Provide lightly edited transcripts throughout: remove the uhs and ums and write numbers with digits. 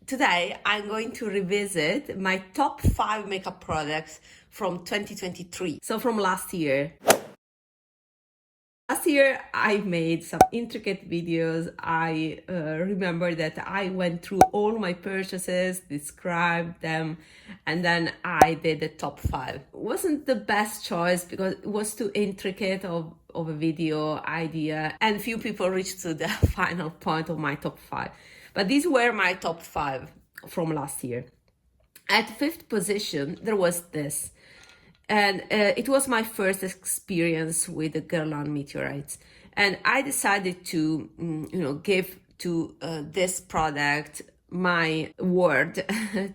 Today I'm going to revisit my top 5 makeup products from 2023, so from last year. Last year I made some intricate videos. I remember that I went through all my purchases, described them, and then I did the top 5. It wasn't the best choice because it was too intricate of a video idea, and few people reached to the final point of my top 5. But these were my top 5 from last year. At 5th position, there was this. And it was my first experience with the Guerlain meteorites. And I decided to, give to this product my word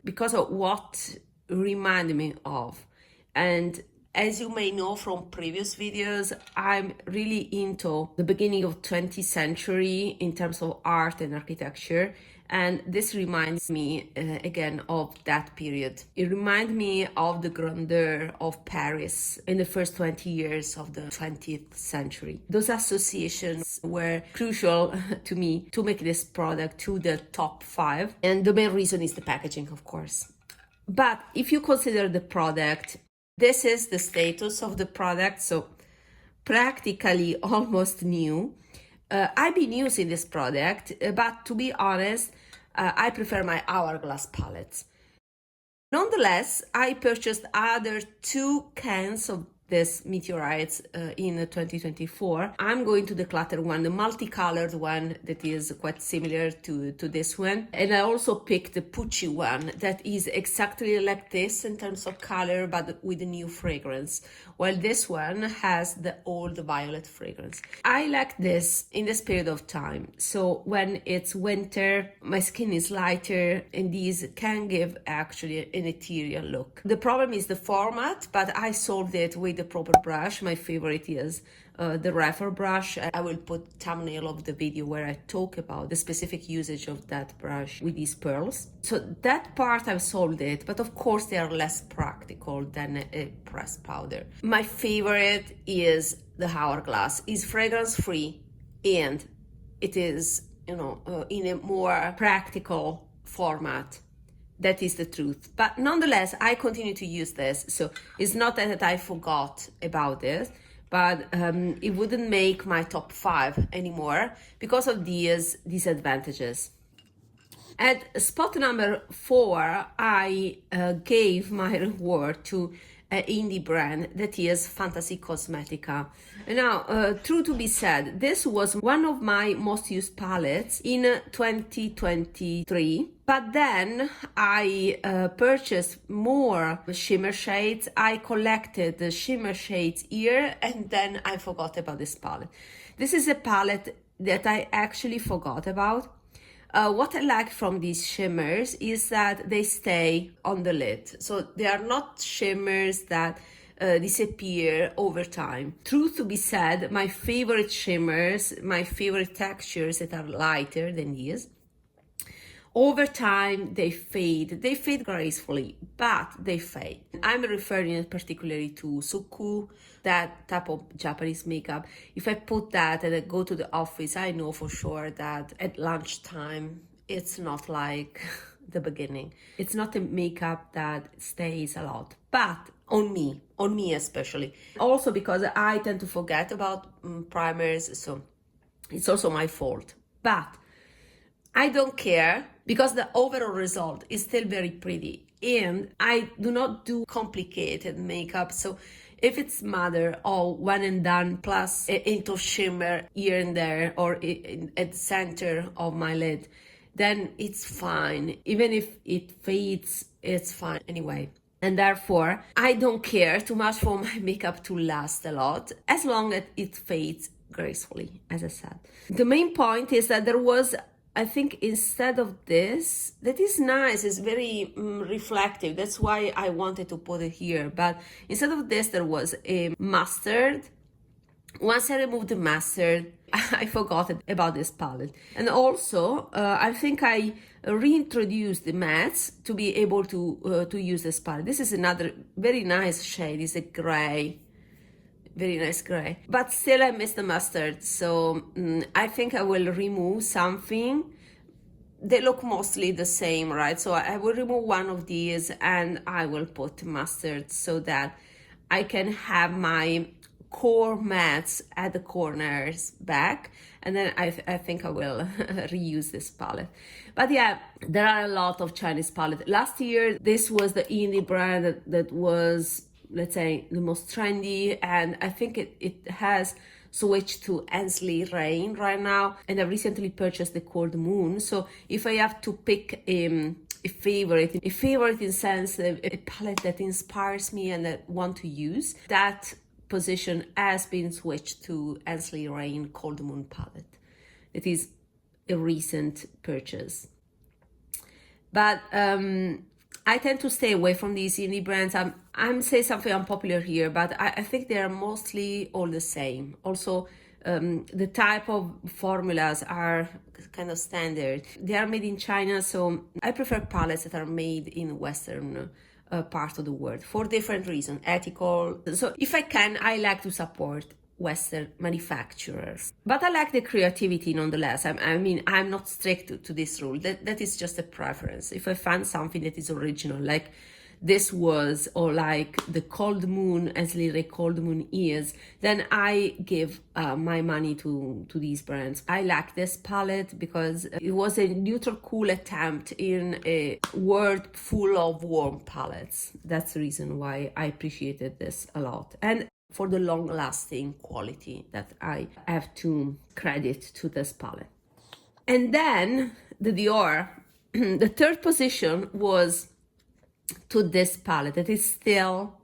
because of what reminded me of. And as you may know from previous videos, I'm really into the beginning of 20th century in terms of art and architecture. And this reminds me again of that period. It reminds me of the grandeur of Paris in the first 20 years of the 20th century. Those associations were crucial to me to make this product to the top 5. And the main reason is the packaging, of course. But if you consider the product, this is the status of the product, so practically almost new. I've been using this product, but to be honest, I prefer my Hourglass palettes. Nonetheless, I purchased other 2 cans of this meteorites in 2024. I'm going to declutter one, the multicolored one that is quite similar to this one. And I also picked the Pucci one that is exactly like this in terms of color, but with a new fragrance, while this one has the old violet fragrance. I like this in this period of time. So when it's winter, my skin is lighter, and these can give actually an ethereal look. The problem is the format, but I solved it with the proper brush. My favorite is the Refer brush. I will put thumbnail of the video where I talk about the specific usage of that brush with these pearls. So that part I've solved it, but of course they are less practical than a pressed powder. My favorite is the Hourglass. It's fragrance free and it is, in a more practical format. That is the truth. But nonetheless, I continue to use this. So it's not that I forgot about this, but it wouldn't make my top 5 anymore because of these disadvantages. At spot number 4, I gave my reward to an indie brand that is Fantasy Cosmetica. Now, true to be said, this was one of my most used palettes in 2023. But then I purchased more shimmer shades. I collected the shimmer shades here, and then I forgot about this palette. This is a palette that I actually forgot about. What I like from these shimmers is that they stay on the lid. So they are not shimmers that disappear over time. Truth to be said, my favorite shimmers, my favorite textures that are lighter than these, over time they fade. They fade gracefully, but they fade. I'm referring particularly to Suku, that type of Japanese makeup. If I put that and I go to the office, I know for sure that at lunchtime it's not like the beginning. It's not a makeup that stays a lot, but on me especially. Also because I tend to forget about primers, so it's also my fault. But I don't care because the overall result is still very pretty, and I do not do complicated makeup. So if it's matter of one and done plus a hint of shimmer here and there or at the center of my lid, then it's fine. Even if it fades, it's fine anyway. And therefore, I don't care too much for my makeup to last a lot, as long as it fades gracefully, as I said. The main point is that there was, I think, instead of this, that is nice, it's very reflective. That's why I wanted to put it here. But instead of this, there was a mustard. Once I removed the mustard, I forgot about this palette. And also, I think I reintroduced the mattes to be able to use this palette. This is another very nice shade. It's a gray. Very nice gray, but still I miss the mustard, so I think I will remove something they look mostly the same, right? So I will remove one of these and I will put mustard so that I can have my core mats at the corners back, and then I think I will reuse this palette. But yeah, there are a lot of Chinese palettes. Last year, this was the indie brand that was, let's say, the most trendy, and I think it has switched to Ansley Rain right now, and I recently purchased the Cold Moon. So if I have to pick a favorite in sense, a palette that inspires me and that I want to use, that position has been switched to Ansley Rain Cold Moon palette. It is a recent purchase. But I tend to stay away from these indie brands. I'm saying something unpopular here, but I think they are mostly all the same. Also, the type of formulas are kind of standard. They are made in China, so I prefer palettes that are made in Western part of the world for different reasons, ethical. So if I can, I like to support Western manufacturers, but I like the creativity nonetheless. I mean, I'm not strict to this rule. That is just a preference. If I find something that is original, like this was, or like the Cold Moon, as Lily Cold Moon is, then I give my money to these brands. I like this palette because it was a neutral, cool attempt in a world full of warm palettes. That's the reason why I appreciated this a lot. And for the long-lasting quality that I have to credit to this palette. And then the Dior, the third position was to this palette. It is still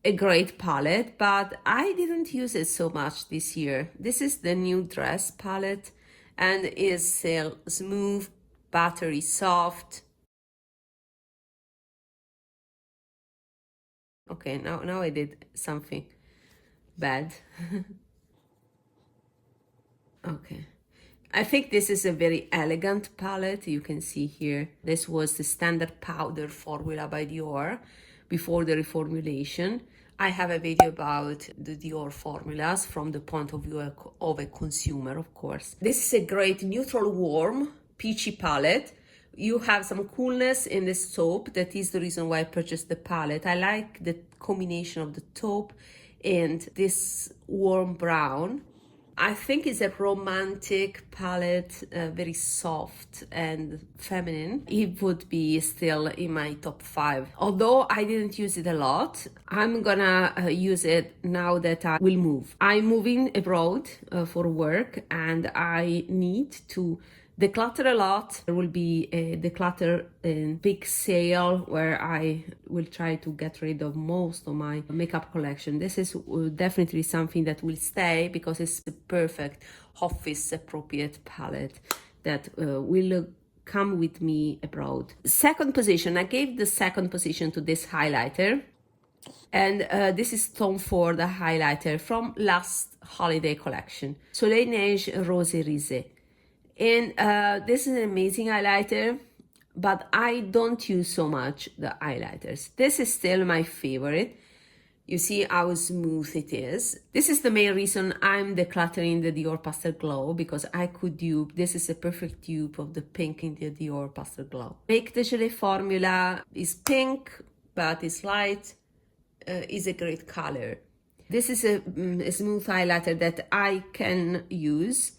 a great palette, but I didn't use it so much this year. This is the new dress palette and is still smooth, buttery soft. Okay, now I did something bad. Okay. I think this is a very elegant palette. You can see here, this was the standard powder formula by Dior before the reformulation. I have a video about the Dior formulas from the point of view of a consumer, of course. This is a great neutral warm peachy palette. You have some coolness in this taupe. That is the reason why I purchased the palette. I like the combination of the taupe and this warm brown. I think it's a romantic palette, very soft and feminine. It would be still in my top 5. Although I didn't use it a lot, I'm gonna use it now that I will move. I'm moving abroad for work and I need to declutter a lot. There will be a declutter and big sale where I will try to get rid of most of my makeup collection. This is definitely something that will stay because it's the perfect office appropriate palette that will come with me abroad. Second position, I gave the second position to this highlighter. And this is Tom Ford highlighter from last holiday collection. Soleil Neige Rose Risé. And this is an amazing highlighter, but I don't use so much the highlighters. This is still my favorite. You see how smooth it is. This is the main reason I'm decluttering the Dior Pastel Glow, because I could dupe. This is a perfect dupe of the pink in the Dior Pastel Glow. Make the GELÉE formula is pink, but it's light. Is a great color. This is a smooth highlighter that I can use.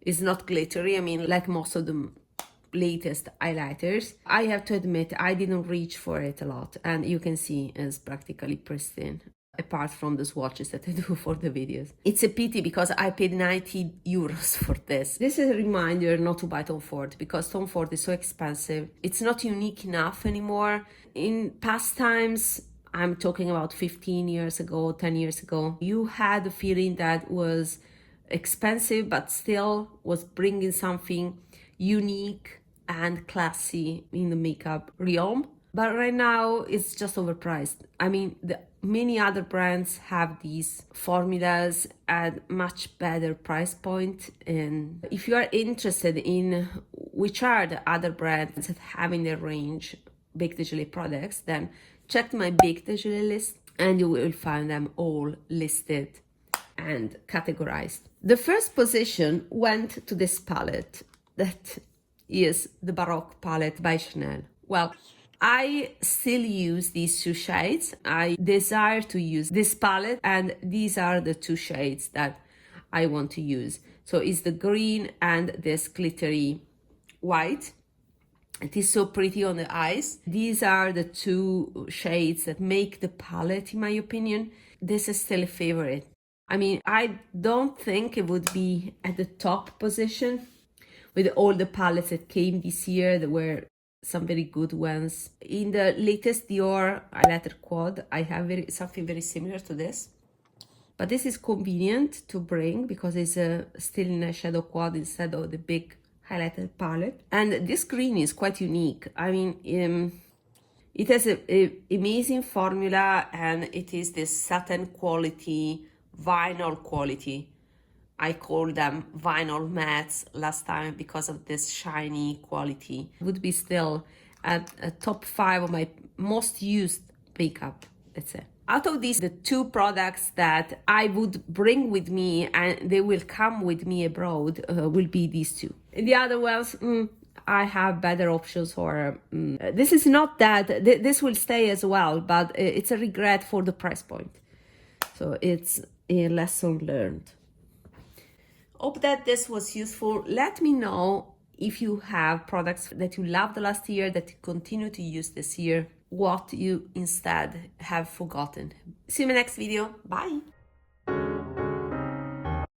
It's not glittery, I mean, like most of the latest highlighters. I have to admit, I didn't reach for it a lot, and you can see it's practically pristine, apart from the swatches that I do for the videos. It's a pity because I paid 90 euros for this. This is a reminder not to buy Tom Ford because Tom Ford is so expensive. It's not unique enough anymore. In past times, I'm talking about 15 years ago, 10 years ago, you had a feeling that was expensive but still was bringing something unique and classy in the makeup realm. But right now it's just overpriced. I mean, many other brands have these formulas at much better price point, and if you are interested in which are the other brands that have in their range Baked Gelée products, then check my Baked Gelée list and you will find them all listed and categorized. The first position went to this palette that is the Baroque palette by Chanel. Well, I still use these two shades. I desire to use this palette, and these are the two shades that I want to use. So it's the green and this glittery white. It is so pretty on the eyes. These are the two shades that make the palette, in my opinion. This is still a favorite. I mean, I don't think it would be at the top position with all the palettes that came this year. There were some very good ones. In the latest Dior highlighter quad, I have something very similar to this. But this is convenient to bring because it's still in a shadow quad instead of the big highlighter palette. And this green is quite unique. I mean, it has a amazing formula, and it is this satin quality, vinyl quality. I called them vinyl mattes last time because of this shiny quality. It would be still at a top 5 of my most used makeup, let's say. Out of these, the two products that I would bring with me and they will come with me abroad will be these two. And the other ones, I have better options for. This is not that, this will stay as well, but it's a regret for the price point. So it's a lesson learned. Hope that this was useful. Let me know if you have products that you loved last year that you continue to use this year, what you instead have forgotten. See you in my next video. Bye.